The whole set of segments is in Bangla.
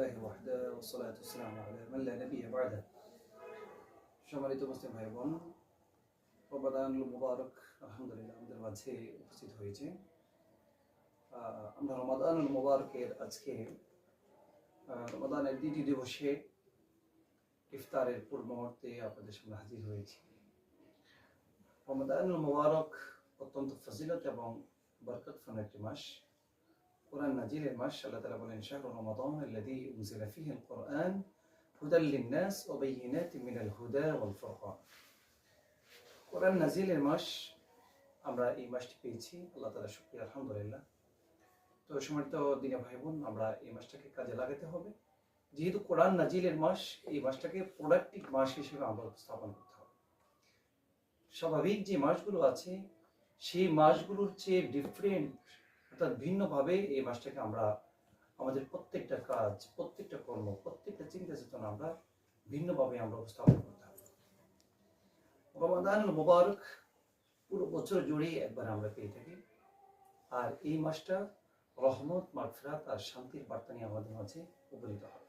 لله وحده والصلاة والسلام على من لا نبي بعده সম্মানিত মুসলিম ভাই বোন, রমাদানুল মুবারক আলহামদুলিল্লাহ আমাদের মাঝে উপস্থিত হয়েছে। আমরা রমাদানুল মুবারকের আজকে রমাদানের দ্বিতীয় দিবসে ইফতারের পূর্ব মুহূর্তে আপনাদের সামনে হাজির হয়েছি। রমাদানুল মুবারক অত্যন্ত ফজিলত এবং বরকতপূর্ণ একটি মাস, কোরআন নাজিলের মাস। আল্লাহ তাআলা বলেন, শাহরু রমাদান আল্লাযী উনজিলা ফীহিল কুরআন হুদাল লিন-নাস ওয়া বায়িনাতিন মিনাল হুদা ওয়াল ফুরকান। কোরআন নাজিলের মাস, আমরা এই মাসটি পেয়েছি, আল্লাহ তাআলার শুকরিয়া আলহামদুলিল্লাহ। তো সম্মানিত দিনী ভাই বোন, আমরা এই মাসটাকে কাজে লাগাতে হবে। যেহেতু কোরআন নাজিলের মাস, এই মাসটাকে প্রোডাক্টিভ মাস হিসেবে আমরা উপস্থাপন করতে হবে। স্বাভাবিক যে মাসগুলো আছে সেই মাসগুলোর চেয়ে ডিফারেন্ট, অর্থাৎ ভিন্নভাবে এই মাসটাকে আমরা আমাদের প্রত্যেকটা কাজ, প্রত্যেকটা কর্ম, প্রত্যেকটা চিন্তা চেতনা আমরা ভিন্নভাবে আমরা উপস্থাপন করতে হবে। রমাদানুল মুবারক পুরো বছর জুড়েই একবার আমরা পেয়ে থাকি, আর এই মাসটা রহমত, মাগফিরাত আর শান্তির বার্তা নিয়ে আমাদের মাঝে উপনীত হয়।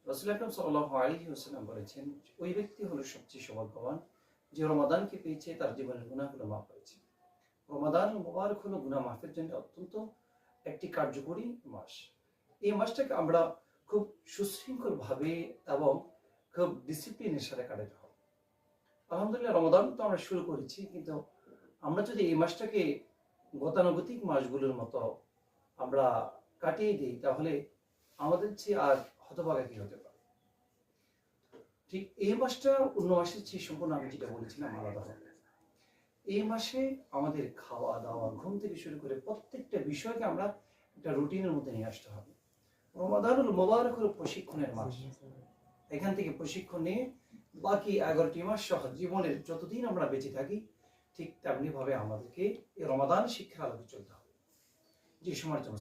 রাসূল আকরাম সাল্লাল্লাহু আলাইহি ওয়াসাল্লাম বলেছেন, ওই ব্যক্তি হলো সবচেয়ে সৌভাগ্যবান যে রমাদানকে পেয়েছে, তার জীবনের গুনাহগুলো মাফ হয়েছে। রমাদানুল মুবারক হলো গুনাহ মাফের জন্য অত্যন্ত একটি কার্যকরী মাস। এই মাসটাকে আমরা খুব সুশৃঙ্খল ভাবে এবং খুব ডিসিপ্লিনের সাথে কাটাতে হবে। আলহামদুলিল্লাহ, রমাদান তো আমরা শুরু করেছি, কিন্তু আমরা যদি এই মাসটাকে গতানুগতিক মাসগুলোর মতো আমরা কাটিয়ে দিই, তাহলে আমাদের চেয়ে আর হতভাগা কি হতে পারে। ঠিক এই মাসটা অন্য মাসের চেয়ে সম্পূর্ণ, আমি যেটা বলেছিলাম, আলাদা হবে। এই মাসে আমাদের খাওয়া দাওয়া, ঘুম থেকে শুরু করে প্রত্যেকটা বিষয়কে আমরা একটা রুটিনের মধ্যে নিয়ে আসতে হবে। রমাদানুল মুবারক হলো প্রশিক্ষণের মাস। এখান থেকে প্রশিক্ষণ নিয়ে বাকি 11টি মাস সহ জীবনের যতদিন আমরা বেঁচে থাকি, ঠিক তেমনি ভাবে আমাদেরকে এই রমাদান শিক্ষার আলোকে চলতে হবে। যে সময়ের জন্য